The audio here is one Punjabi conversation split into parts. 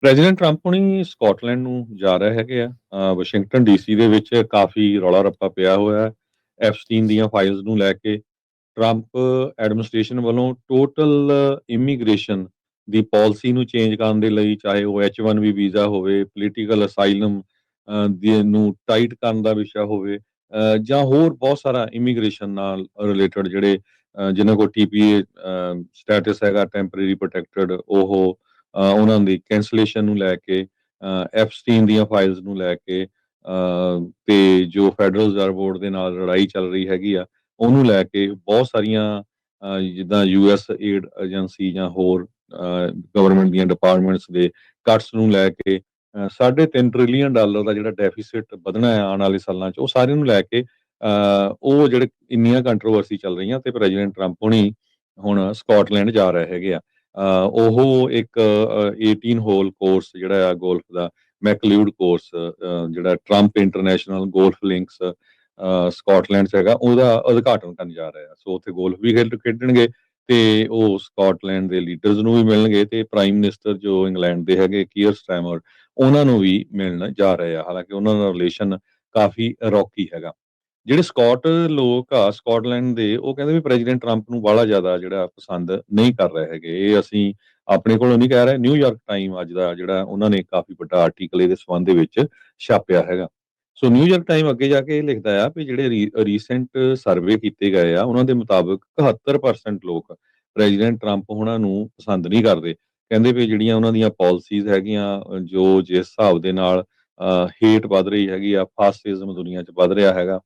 ਪ੍ਰੈਜ਼ੀਡੈਂਟ ਟਰੰਪ ਹੁਣੀ ਸਕਾਟਲੈਂਡ ਨੂੰ ਜਾ ਰਹੇ ਹੈਗੇ ਆ। ਵਾਸ਼ਿੰਗਟਨ ਡੀਸੀ ਦੇ ਵਿੱਚ ਕਾਫੀ ਰੌਲਾ ਰੱਪਾ ਪਿਆ ਹੋਇਆ ਹੈ ਐਪਸਟੀਨ ਦੀਆਂ ਫਾਈਲਸ ਨੂੰ ਲੈ ਕੇ। ਟਰੰਪ ਐਡਮਿਨਿਸਟ੍ਰੇਸ਼ਨ ਵੱਲੋਂ ਟੋਟਲ ਇਮੀਗ੍ਰੇਸ਼ਨ ਦੀ ਪਾਲਿਸੀ ਨੂੰ ਚੇਂਜ ਕਰਨ ਦੇ ਲਈ, ਚਾਹੇ ਉਹ H1B ਵੀਜ਼ਾ ਹੋਵੇ, ਪੋਲੀਟੀਕਲ ਅਸਾਈਲਮ ਦੀ ਨੂੰ ਟਾਈਟ ਕਰਨ ਦਾ ਵਿਸ਼ਾ ਹੋਵੇ, ਜਾਂ ਹੋਰ ਬਹੁਤ ਸਾਰਾ ਇਮੀਗ੍ਰੇਸ਼ਨ ਨਾਲ ਰਿਲੇਟਡ ਜਿਹੜੇ ਜਿਨ੍ਹਾਂ ਕੋਲ TPA ਸਟੇਟਸ ਹੈਗਾ, ਟੈਂਪਰੇਰੀ ਪ੍ਰੋਟੈਕਟਡ, ਉਹ ਉਹਨਾਂ ਦੀ ਕੈਂਸਲੇਸ਼ਨ ਨੂੰ ਲੈ ਕੇ, ਐਪਸਟੀਨ ਦੀਆਂ ਫਾਈਲਸ ਨੂੰ ਲੈ ਕੇ, ਤੇ ਜੋ ਫੈਡਰਲ ਰਿਜ਼ਰਵ ਬੋਰਡ ਦੇ ਨਾਲ ਲੜਾਈ ਚੱਲ ਰਹੀ ਹੈਗੀ ਆ, ਉਹਨੂੰ ਲੈ ਕੇ ਬਹੁਤ ਸਾਰੀਆਂ ਜਿੱਦਾਂ US ਏਡ ਏਜੰਸੀ ਜਾਂ ਹੋਰ ਗਵਰਨਮੈਂਟ ਦੀਆਂ ਡਿਪਾਰਟਮੈਂਟਸ ਦੇ ਕੱਟਸ ਨੂੰ ਲੈ ਕੇ $3.5 ਟ੍ਰਿਲੀਅਨ ਦਾ ਜਿਹੜਾ ਡੈਫਿਸਿਟ ਵਧਣਾ ਹੈ ਆਉਣ ਵਾਲੇ ਸਾਲਾਂ 'ਚ, ਉਹ ਸਾਰਿਆਂ ਨੂੰ ਲੈ ਕੇ ਉਹ ਜਿਹੜੇ ਇੰਨੀਆਂ ਕੰਟਰੋਵਰਸੀ ਚੱਲ ਰਹੀਆਂ, ਤੇ ਪ੍ਰੈਜ਼ੀਡੈਂਟ ਟਰੰਪ ਹੁਣੀ ਹੁਣ ਸਕਾਟਲੈਂਡ ਜਾ ਰਹੇ ਹੈਗੇ ਆ। ਉਹ ਇੱਕ 18 ਹੋਲ ਕੋਰਸ ਜਿਹੜਾ ਆ ਗੋਲਫ ਦਾ, ਮੈਕਲਿਊਡ ਕੋਰਸ, ਜਿਹੜਾ Trump international golf links Scotland 'ਚ ਹੈਗਾ, ਉਹਦਾ ਉਦਘਾਟਨ ਕਰਨ ਜਾ ਰਹੇ ਆ। ਸੋ ਉੱਥੇ ਗੋਲਫ ਵੀ ਖੇਡਣਗੇ, ਤੇ ਉਹ ਸਕਾਟਲੈਂਡ ਦੇ ਲੀਡਰਸ ਨੂੰ ਵੀ ਮਿਲਣਗੇ, ਤੇ ਪ੍ਰਾਈਮ ਮਿਨਿਸਟਰ ਜੋ ਇੰਗਲੈਂਡ ਦੇ ਹੈਗੇ ਕੀਅਰ ਸਟਾਰਮਰ, ਉਹਨਾਂ ਨੂੰ ਵੀ ਮਿਲਣ ਜਾ ਰਹੇ ਆ। ਹਾਲਾਂਕਿ ਉਹਨਾਂ ਦਾ ਰਿਲੇਸ਼ਨ ਕਾਫੀ ਰੌਕੀ ਹੈਗਾ। ਜਿਹੜੇ ਲੋਕ ਆ ਸਕਾਟਲੈਂਡ ਦੇ, ਉਹ ਕਹਿੰਦੇ ਵੀ ਪ੍ਰੈਜ਼ੀਡੈਂਟ ਟਰੰਪ ਨੂੰ ਬਾਹਲਾ ਜ਼ਿਆਦਾ ਜਿਹੜਾ ਪਸੰਦ ਨਹੀਂ ਕਰ ਰਹੇ ਹੈਗੇ। ਇਹ ਅਸੀਂ ਆਪਣੇ ਕੋਲੋਂ ਨਹੀਂ ਕਹਿ ਰਹੇ, ਨਿਊਯਾਰਕ ਟਾਈਮ ਅੱਜ ਦਾ ਜਿਹੜਾ ਉਹਨਾਂ ਨੇ ਕਾਫੀ ਵੱਡਾ ਆਰਟੀਕਲ ਇਹਦੇ ਸੰਬੰਧ ਦੇ ਵਿੱਚ ਛਾਪਿਆ ਹੈਗਾ। ਸੋ ਨਿਊਯਾਰਕ ਟਾਈਮ ਅੱਗੇ ਜਾ ਕੇ ਇਹ ਲਿਖਦਾ ਆ ਵੀ ਜਿਹੜੇ ਰੀਸੈਂਟ ਸਰਵੇ ਕੀਤੇ ਗਏ ਆ, ਉਹਨਾਂ ਦੇ ਮੁਤਾਬਕ 71% ਲੋਕ ਪ੍ਰੈਜ਼ੀਡੈਂਟ ਟਰੰਪ ਉਹਨਾਂ ਨੂੰ ਪਸੰਦ ਨਹੀਂ ਕਰਦੇ। ਕਹਿੰਦੇ ਵੀ ਜਿਹੜੀਆਂ ਉਹਨਾਂ ਦੀਆਂ ਪਾਲਿਸੀਜ਼ ਹੈਗੀਆਂ, ਜੋ ਜਿਸ ਹਿਸਾਬ ਦੇ ਨਾਲ ਹੇਟ ਵੱਧ ਰਹੀ ਹੈਗੀ ਆ, ਫਾਸਿਜ਼ਮ ਦੁਨੀਆ 'ਚ ਵੱਧ ਰਿਹਾ ਹੈਗਾ,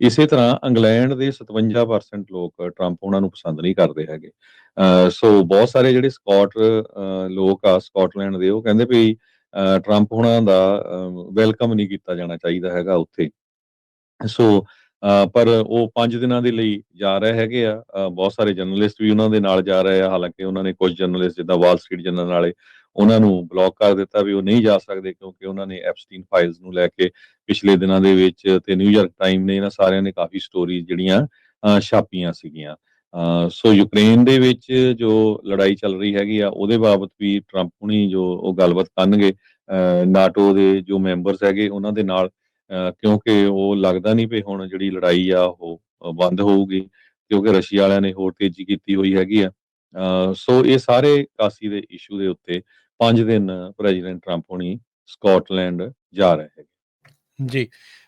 ਇਸੇ ਤਰ੍ਹਾਂ ਇੰਗਲੈਂਡ ਦੇ 57% ਲੋਕ ਟਰੰਪ ਉਹਨਾਂ ਨੂੰ ਪਸੰਦ ਨਹੀਂ ਕਰਦੇ ਹੈਗੇ। ਸੋ ਬਹੁਤ ਸਾਰੇ ਜਿਹੜੇ ਲੋਕ ਆ ਸਕਾਟਲੈਂਡ ਦੇ, ਉਹ ਕਹਿੰਦੇ ਵੀ ਟਰੰਪ ਹੁਣਾਂ ਦਾ ਵੈਲਕਮ ਨਹੀਂ ਕੀਤਾ ਜਾਣਾ ਚਾਹੀਦਾ ਹੈਗਾ ਉੱਥੇ। ਸੋ ਪਰ ਉਹ 5 ਦਿਨਾਂ ਦੇ ਲਈ ਜਾ ਰਹੇ ਹੈਗੇ ਆ। ਬਹੁਤ ਸਾਰੇ ਜਰਨਲਿਸਟ ਵੀ ਉਹਨਾਂ ਦੇ ਨਾਲ ਜਾ ਰਹੇ ਆ। ਹਾਲਾਂਕਿ ਉਹਨਾਂ ਨੇ ਕੁਝ ਜਰਨਲਿਸਟ ਜਿੱਦਾਂ ਵਾਲ ਸਟਰੀਟ ਜਰਨਲ ਵਾਲੇ, ਉਹਨਾਂ ਨੂੰ ਬਲੌਕ ਕਰ ਦਿੱਤਾ ਵੀ ਉਹ ਨਹੀਂ ਜਾ ਸਕਦੇ, ਕਿਉਂਕਿ ਉਹਨਾਂ ਨੇ ਐਪਸਟੀਨ ਫਾਈਲਸ ਨੂੰ ਲੈ ਕੇ ਪਿਛਲੇ ਦਿਨਾਂ ਦੇ ਵਿੱਚ, ਤੇ ਨਿਊਯਾਰਕ ਟਾਈਮ ਨੇ ਇਹਨਾਂ ਸਾਰਿਆਂ ਨੇ ਕਾਫੀ ਸਟੋਰੀਜ਼ ਜਿਹੜੀਆਂ ਛਾਪੀਆਂ ਸੀਗੀਆਂ। ਸੋ ਯੂਕਰੇਨ ਦੇ ਵਿੱਚ ਜੋ ਲੜਾਈ ਚੱਲ ਰਹੀ ਹੈਗੀ ਆ, ਉਹਦੇ ਬਾਬਤ ਵੀ ਟਰੰਪ ਹੁਣੀ ਜੋ ਉਹ ਗੱਲਬਾਤ ਕਰਨਗੇ ਨਾਟੋ ਦੇ ਜੋ ਮੈਂਬਰਸ ਹੈਗੇ ਉਹਨਾਂ ਦੇ ਨਾਲ, ਕਿਉਂਕਿ ਉਹ ਲੱਗਦਾ ਨਹੀਂ ਵੀ ਹੁਣ ਜਿਹੜੀ ਲੜਾਈ ਆ ਉਹ ਬੰਦ ਹੋਊਗੀ, ਕਿਉਂਕਿ ਰਸ਼ੀਆ ਵਾਲਿਆਂ ਨੇ ਹੋਰ ਤੇਜ਼ੀ ਕੀਤੀ ਹੋਈ ਹੈਗੀ ਆ। ਸੋ ਇਹ ਸਾਰੇ ਕਾਸੀ ਦੇ ਇਸ਼ੂ ਦੇ ਉੱਤੇ 5 ਦਿਨ ਪ੍ਰੈਜ਼ੀਡੈਂਟ ਟਰੰਪ ਹੁਣੀ ਸਕਾਟਲੈਂਡ ਜਾ ਰਹੇ ਹੈਗੇ। ਜੀ।